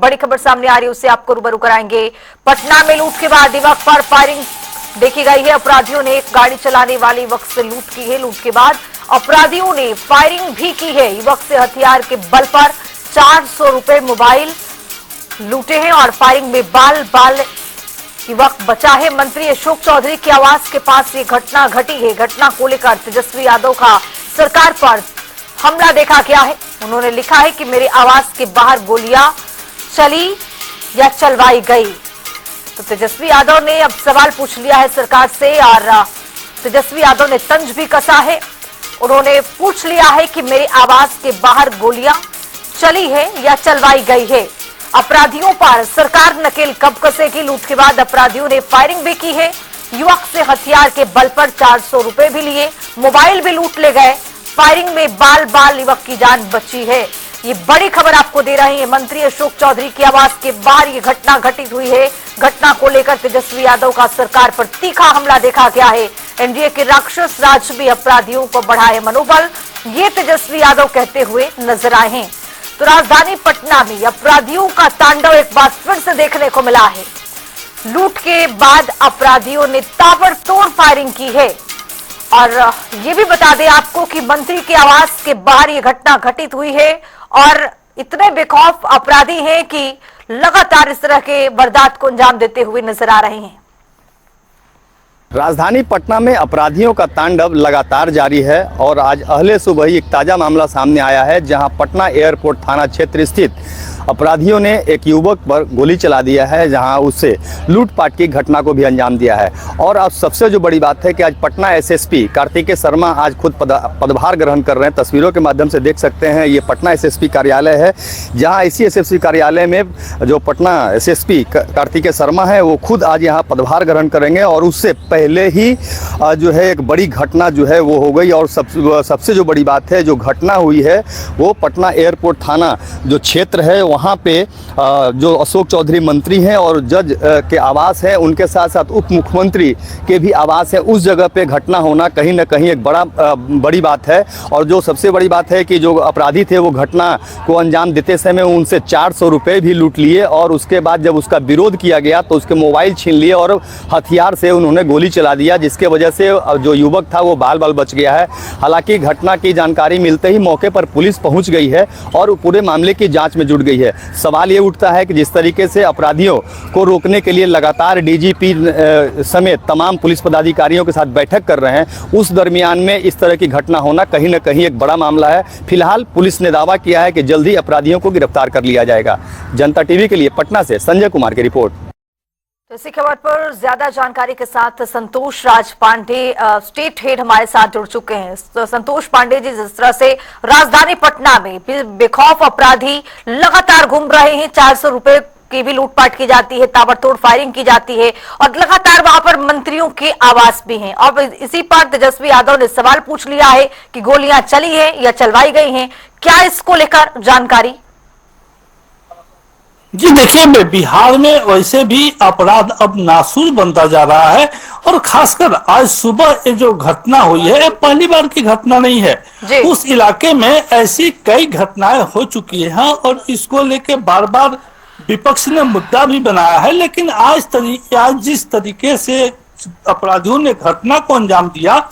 बड़ी खबर सामने आ रही है, उससे आपको रूबरू कराएंगे। पटना में लूट के बाद युवक पर फायरिंग देखी गई है। अपराधियों ने गाड़ी चलाने वाले युवक से लूट की है। लूट के बाद अपराधियों ने फायरिंग भी की है। युवक से हथियार के बल पर 400 रुपए मोबाइल लूटे हैं और फायरिंग में बाल बाल युवक बचा है। मंत्री अशोक चौधरी के आवास के पास ये घटना घटी है। घटना को लेकर तेजस्वी यादव का सरकार पर हमला देखा गया है। उन्होंने लिखा है कि मेरे आवास के बाहर गोलियां चली या चलवाई गई। तो तेजस्वी यादव ने अब सवाल पूछ लिया है सरकार से और तेजस्वी यादव ने तंज भी कसा है। उन्होंने पूछ लिया है कि मेरे आवास के बाहर गोलियां चली है या चलवाई गई है। अपराधियों पर सरकार नकेल कब कसेगी? लूट के बाद अपराधियों ने फायरिंग भी की है। युवक से हथियार के बल पर 400 रुपए भी लिए, मोबाइल भी लूट ले गए। फायरिंग में बाल बाल युवक की जान बची है। ये बड़ी खबर आपको दे रहे हैं। मंत्री अशोक चौधरी की आवास के बाहर ये घटना घटित हुई है। घटना को लेकर तेजस्वी यादव का सरकार पर तीखा हमला देखा गया है। एनडीए के राक्षस राज भी अपराधियों को बढ़ाए मनोबल, ये तेजस्वी यादव कहते हुए नजर आए हैं। तो राजधानी पटना में अपराधियों का तांडव एक बार फिर से देखने को मिला है। लूट के बाद अपराधियों ने ताबड़तोड़ फायरिंग की है। और ये भी बता दें आपको कि मंत्री के आवास के बाहर ये घटना घटित हुई है और इतने बेखौफ अपराधी हैं कि लगातार इस तरह के वारदात को अंजाम देते हुए नजर आ रहे हैं। राजधानी पटना में अपराधियों का तांडव लगातार जारी है और आज अहले सुबह ही एक ताजा मामला सामने आया है, जहां पटना एयरपोर्ट थाना क्षेत्र स्थित अपराधियों ने एक युवक पर गोली चला दिया है, जहां उससे लूटपाट की घटना को भी अंजाम दिया है। और अब सबसे जो बड़ी बात है कि आज पटना एसएसपी कार्तिकेय शर्मा आज खुद पदभार ग्रहण कर रहे हैं। तस्वीरों के माध्यम से देख सकते हैं, ये पटना एसएसपी कार्यालय है, जहां इसी एसएसपी कार्यालय में जो पटना एसएसपी कार्तिकेय शर्मा है वो खुद आज यहाँ पदभार ग्रहण करेंगे। और उससे पहले ही जो है एक बड़ी घटना जो है वो हो गई। और सबसे जो बड़ी बात है, जो घटना हुई है वो पटना एयरपोर्ट थाना जो क्षेत्र है वहाँ पे जो अशोक चौधरी मंत्री हैं और जज के आवास है, उनके साथ साथ उप मुख्यमंत्री के भी आवास है, उस जगह पे घटना होना कहीं ना कहीं एक बड़ी बात है। और जो सबसे बड़ी बात है कि जो अपराधी थे वो घटना को अंजाम देते समय उनसे 400 रुपये भी लूट लिए और उसके बाद जब उसका विरोध किया गया तो उसके मोबाइल छीन लिए और हथियार से उन्होंने गोली चला दिया, जिसके वजह से जो युवक था वो बाल बाल बच गया है। हालांकि घटना की जानकारी मिलते ही मौके पर पुलिस पहुंच गई है और पूरे मामले की जांच में जुट गई है। सवाल ये उठता है कि जिस तरीके से अपराधियों को रोकने के लिए लगातार डीजीपी समेत तमाम पुलिस पदाधिकारियों के साथ बैठक कर रहे हैं, उस दरमियान में इस तरह की घटना होना कहीं ना कहीं एक बड़ा मामला है। फिलहाल पुलिस ने दावा किया है कि जल्द ही अपराधियों को गिरफ्तार कर लिया जाएगा। जनता टीवी के लिए पटना से संजय कुमार की रिपोर्ट। तो इसी खबर पर ज्यादा जानकारी के साथ संतोष राज पांडे स्टेट हेड हमारे साथ जुड़ चुके हैं। तो संतोष पांडे जी, जिस तरह से राजधानी पटना में बेखौफ अपराधी लगातार घूम रहे हैं, 400 रुपए की भी लूटपाट की जाती है, ताबड़तोड़ फायरिंग की जाती है और लगातार वहां पर मंत्रियों के आवास भी हैं। अब इसी पर तेजस्वी यादव ने सवाल पूछ लिया है कि गोलियां चली है या चलवाई गई हैं, क्या इसको लेकर जानकारी? जी देखिए, बिहार में वैसे भी अपराध अब नासूर बनता जा रहा है और खासकर आज सुबह ये जो घटना हुई है, पहली बार की घटना नहीं है। उस इलाके में ऐसी कई घटनाएं हो चुकी हैं और इसको लेके बार बार विपक्ष ने मुद्दा भी बनाया है। लेकिन आज जिस तरीके से अपराधियों ने घटना को अंजाम दिया,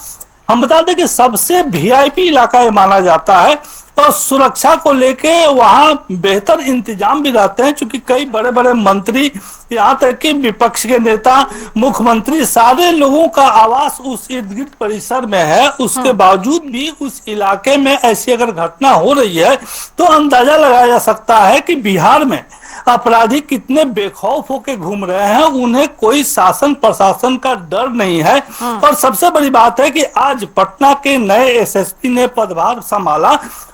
हम बता दें कि सबसे वीआईपी इलाका ये माना जाता है और सुरक्षा को लेके वहां बेहतर इंतजाम भी रहते हैं, क्योंकि कई बड़े बड़े मंत्री, यहाँ तक कि विपक्ष के नेता, मुख्यमंत्री, सारे लोगों का आवास उस इर्द गिर्द परिसर में है। उसके बावजूद भी उस इलाके में ऐसी अगर घटना हो रही है तो अंदाजा लगाया जा सकता है कि बिहार में अपराधी कितने बेखौफ होकर घूम रहे हैं। उन्हें कोई शासन प्रशासन का डर नहीं है। और सबसे बड़ी बात है कि आज पटना के नए एसएसपी ने पदभार संभाला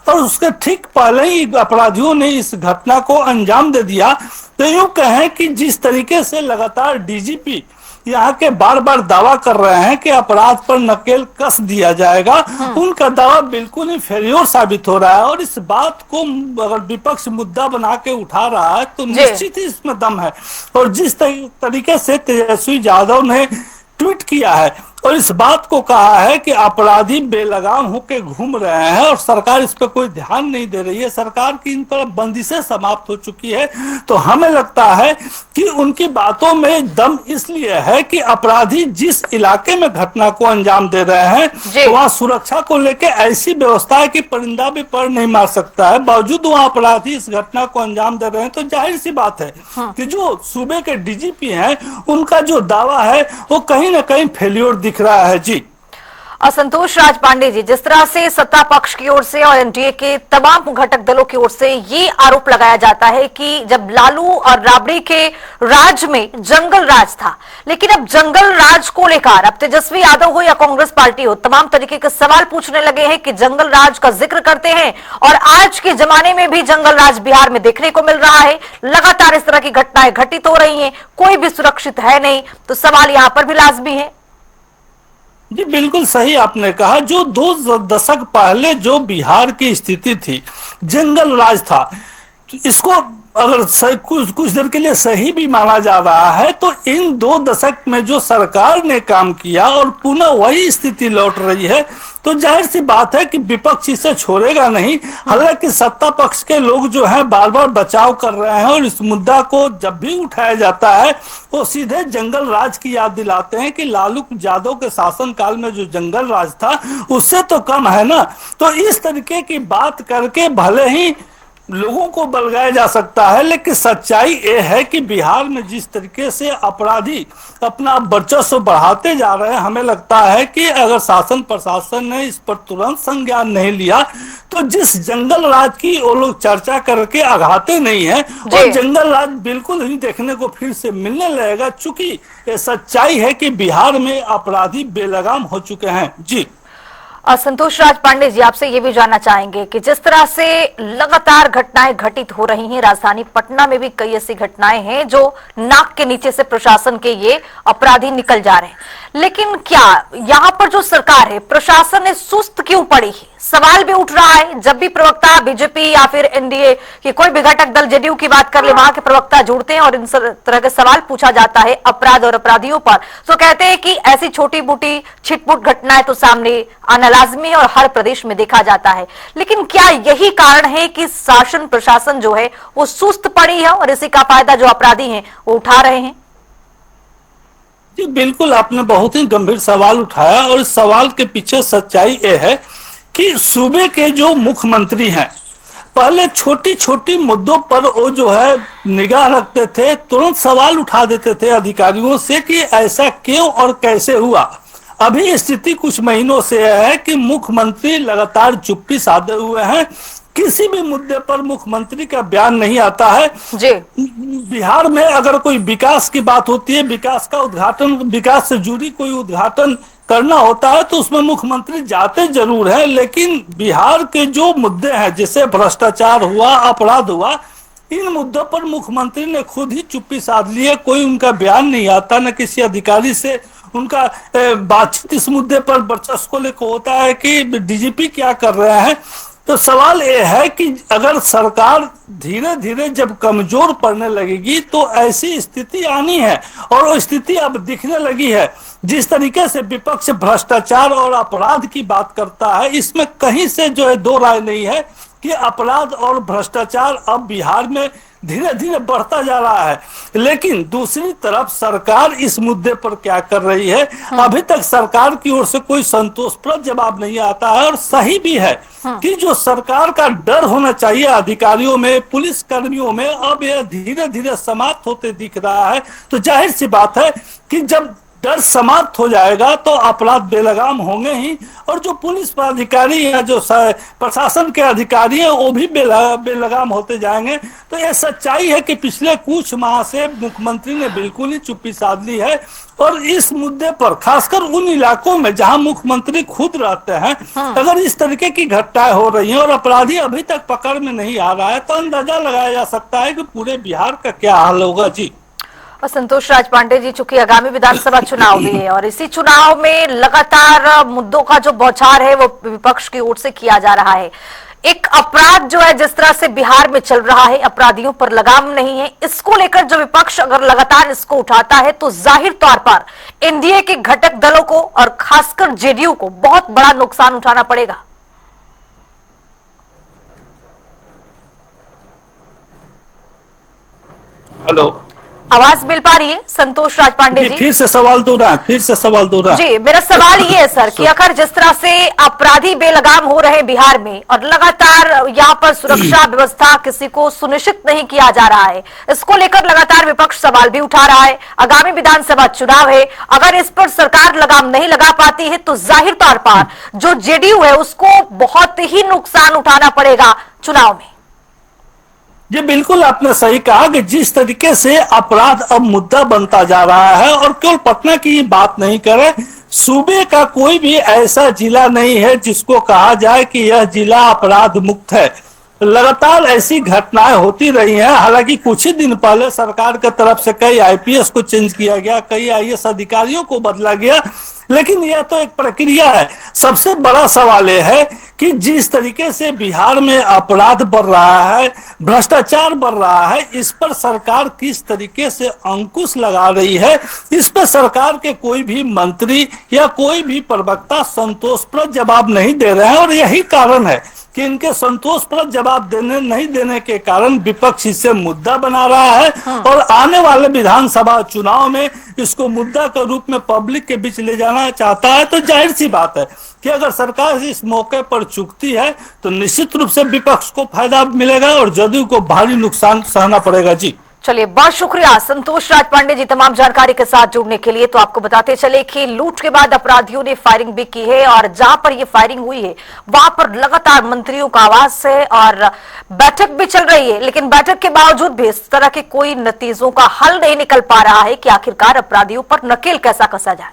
और उसके ठीक पहले ही अपराधियों ने इस घटना को अंजाम दे दिया। तो यूं कहें कि जिस तरीके से लगातार डीजीपी यहाँ के बार बार दावा कर रहे हैं कि अपराध पर नकेल कस दिया जाएगा, उनका दावा बिल्कुल ही फेल्योर साबित हो रहा है। और इस बात को अगर विपक्ष मुद्दा बना के उठा रहा है तो निश्चित ही इसमें दम है। और जिस तरीके से तेजस्वी यादव ने ट्वीट किया है और इस बात को कहा है कि अपराधी बेलगाम होकर घूम रहे हैं और सरकार इस पर कोई ध्यान नहीं दे रही है, सरकार की इन पर बंदिशें समाप्त हो चुकी है। तो हमें लगता है कि उनकी बातों में दम इसलिए है कि अपराधी जिस इलाके में घटना को अंजाम दे रहे हैं तो वहाँ सुरक्षा को लेकर ऐसी व्यवस्था है कि परिंदा भी पर नहीं मार सकता है, बावजूद वहाँ अपराधी इस घटना को अंजाम दे रहे हैं। तो जाहिर सी बात है कि जो सूबे के डीजीपी हैं उनका जो दावा है वो कहीं ना कहीं फेल्योर दिख रहा है। जी असंतोष राज पांडे जी, जिस तरह से सत्ता पक्ष की ओर से और एनडीए के तमाम घटक दलों की ओर से ये आरोप लगाया जाता है कि जब लालू और राबड़ी के राज में जंगल राज था, लेकिन अब जंगल राज को लेकर अब तेजस्वी यादव हो या कांग्रेस पार्टी हो, तमाम तरीके के सवाल पूछने लगे हैं कि जंगल राज का जिक्र करते हैं और आज के जमाने में भी जंगल राज बिहार में देखने को मिल रहा है। लगातार इस तरह की घटनाएं घटित हो रही हैं, कोई भी सुरक्षित है नहीं, तो सवाल यहां पर भी लाजमी है। जी बिल्कुल सही आपने कहा। जो 2 दशक पहले जो बिहार की स्थिति थी, जंगल राज था, इसको अगर कुछ देर के लिए सही भी माना जा रहा है तो इन 2 दशक में जो सरकार ने काम किया और पुनः वही स्थिति लौट रही है, तो जाहिर सी बात है कि विपक्ष इसे छोड़ेगा नहीं। हालांकि सत्ता पक्ष के लोग जो है बार बार बचाव कर रहे हैं और इस मुद्दा को जब भी उठाया जाता है वो सीधे जंगल राज की याद दिलाते हैं कि लालू यादव के शासन काल में जो जंगल राज था उससे तो कम है ना। तो इस तरीके की बात करके भले ही लोगों को बलगाया जा सकता है, लेकिन सच्चाई ये है कि बिहार में जिस तरीके से अपराधी अपना वर्चस्व बढ़ाते जा रहे हैं, हमें लगता है कि अगर शासन प्रशासन ने इस पर तुरंत संज्ञान नहीं लिया तो जिस जंगल राज की वो लोग चर्चा करके आघाते नहीं है और जंगल राज बिल्कुल ही देखने को फिर से मिलने लगेगा। चूंकि ये सच्चाई है कि बिहार में अपराधी बेलगाम हो चुके हैं। जी संतोष राज पांडे जी, आपसे ये भी जानना चाहेंगे कि जिस तरह से लगातार घटनाएं घटित हो रही हैं, राजधानी पटना में भी कई ऐसी घटनाएं हैं जो नाक के नीचे से प्रशासन के ये अपराधी निकल जा रहे हैं, लेकिन क्या यहाँ पर जो सरकार है, प्रशासन ने सुस्त क्यों पड़ी है? सवाल भी उठ रहा है। जब भी प्रवक्ता बीजेपी या फिर एनडीए की कोई भी घटक दल जेडीयू की बात कर ले, वहां के प्रवक्ता जुड़ते हैं और इन तरह के सवाल पूछा जाता है अपराध और अपराधियों पर, तो कहते हैं कि ऐसी छोटी मोटी छिटपुट घटनाएं तो सामने आना लाजमी है और हर प्रदेश में देखा जाता है। लेकिन क्या यही कारण है कि शासन प्रशासन जो है वो सुस्त पड़ी है और इसी का फायदा जो अपराधी हैं वो उठा रहे हैं? जी बिल्कुल, आपने बहुत ही गंभीर सवाल उठाया और इस सवाल के पीछे सच्चाई ये है कि सूबे के जो मुख्यमंत्री हैं पहले छोटी छोटी मुद्दों पर वो जो है निगाह रखते थे, तुरंत सवाल उठा देते थे अधिकारियों से कि ऐसा क्यों और कैसे हुआ। अभी स्थिति कुछ महीनों से है कि मुख्यमंत्री लगातार चुप्पी साधे हुए हैं, किसी भी मुद्दे पर मुख्यमंत्री का बयान नहीं आता है। जी बिहार में अगर कोई विकास की बात होती है, विकास का उद्घाटन, विकास से जुड़ी कोई उद्घाटन करना होता है तो उसमें मुख्यमंत्री जाते जरूर है, लेकिन बिहार के जो मुद्दे हैं जैसे भ्रष्टाचार हुआ, अपराध हुआ, इन मुद्दों पर मुख्यमंत्री ने खुद ही चुप्पी साध ली है। कोई उनका बयान नहीं आता, न किसी अधिकारी से उनका बातचीत इस मुद्दे पर वर्चस्व को लेकर होता है कि डीजीपी क्या कर रहे हैं। तो सवाल ये है कि अगर सरकार धीरे धीरे जब कमजोर पड़ने लगेगी तो ऐसी स्थिति आनी है और वो स्थिति अब दिखने लगी है। जिस तरीके से विपक्ष भ्रष्टाचार और अपराध की बात करता है, इसमें कहीं से जो है दो राय नहीं है कि अपराध और भ्रष्टाचार अब बिहार में धीरे धीरे बढ़ता जा रहा है। लेकिन दूसरी तरफ सरकार इस मुद्दे पर क्या कर रही है, अभी तक सरकार की ओर से कोई संतोषप्रद जवाब नहीं आता है। और सही भी है कि जो सरकार का डर होना चाहिए अधिकारियों में, पुलिस कर्मियों में, अब यह धीरे धीरे समाप्त होते दिख रहा है। तो जाहिर सी बात है कि जब डर समाप्त हो जाएगा तो अपराध बेलगाम होंगे ही, और जो पुलिस अधिकारी या जो प्रशासन के अधिकारी हैं वो भी बेलगाम होते जाएंगे। तो यह सच्चाई है कि पिछले कुछ माह से मुख्यमंत्री ने बिल्कुल ही चुप्पी साध ली है और इस मुद्दे पर खासकर उन इलाकों में जहां मुख्यमंत्री खुद रहते हैं, अगर इस तरीके की घटनाएं हो रही हैं और अपराधी अभी तक पकड़ में नहीं आ रहा है तो अंदाजा लगाया जा सकता है कि पूरे बिहार का क्या हाल होगा। जी संतोष राज पांडे जी, चूंकि आगामी विधानसभा चुनाव भी है और इसी चुनाव में लगातार मुद्दों का जो बौछार है वो विपक्ष की ओर से किया जा रहा है, एक अपराध जो है जिस तरह से बिहार में चल रहा है, अपराधियों पर लगाम नहीं है, इसको लेकर जो विपक्ष अगर लगातार इसको उठाता है तो जाहिर तौर पर एनडीए के घटक दलों को और खासकर जेडीयू को बहुत बड़ा नुकसान उठाना पड़ेगा। हेलो, आवाज मिल पा रही है संतोष राज पांडे जी? फिर से सवाल दोहरा जी, मेरा सवाल ये है सर कि अगर जिस तरह से अपराधी बेलगाम हो रहे बिहार में और लगातार यहाँ पर सुरक्षा व्यवस्था किसी को सुनिश्चित नहीं किया जा रहा है, इसको लेकर लगातार विपक्ष सवाल भी उठा रहा है। आगामी विधानसभा चुनाव है, अगर इस पर सरकार लगाम नहीं लगा पाती है तो जाहिर तौर पर जो जेडीयू है उसको बहुत ही नुकसान उठाना पड़ेगा चुनाव में। ये बिल्कुल आपने सही कहा कि जिस तरीके से अपराध अब मुद्दा बनता जा रहा है, और केवल पटना की बात नहीं करें, सूबे का कोई भी ऐसा जिला नहीं है जिसको कहा जाए कि यह जिला अपराध मुक्त है। लगातार ऐसी घटनाएं होती रही हैं। हालांकि कुछ ही दिन पहले सरकार की तरफ से कई आईपीएस को चेंज किया गया, कई आईएएस अधिकारियों को बदला गया, लेकिन यह तो एक प्रक्रिया है। सबसे बड़ा सवाल यह है कि जिस तरीके से बिहार में अपराध बढ़ रहा है, भ्रष्टाचार बढ़ रहा है, इस पर सरकार किस तरीके से अंकुश लगा रही है, इस पर सरकार के कोई भी मंत्री या कोई भी प्रवक्ता संतोषप्रद जवाब नहीं दे रहे हैं। और यही कारण है कि इनके संतोषप्रद जवाब नहीं देने के कारण विपक्ष इसे मुद्दा बना रहा है। और आने वाले विधानसभा चुनाव में इसको मुद्दा के रूप में पब्लिक के बीच ले जाना चाहता है। तो जाहिर सी बात है कि अगर सरकार इस मौके पर चूकती है तो निश्चित रूप से विपक्ष को फायदा मिलेगा और जदयू को भारी नुकसान सहना पड़ेगा। जी चलिए, बहुत शुक्रिया संतोष राज पांडे जी तमाम जानकारी के साथ जुड़ने के लिए। तो आपको बताते चले कि लूट के बाद अपराधियों ने फायरिंग भी की है और जहां पर ये फायरिंग हुई है वहां पर लगातार मंत्रियों का आवाज है और बैठक भी चल रही है, लेकिन बैठक के बावजूद भी इस तरह के कोई नतीजों का हल नहीं निकल पा रहा है कि आखिरकार अपराधियों पर नकेल कैसा कसा जाए।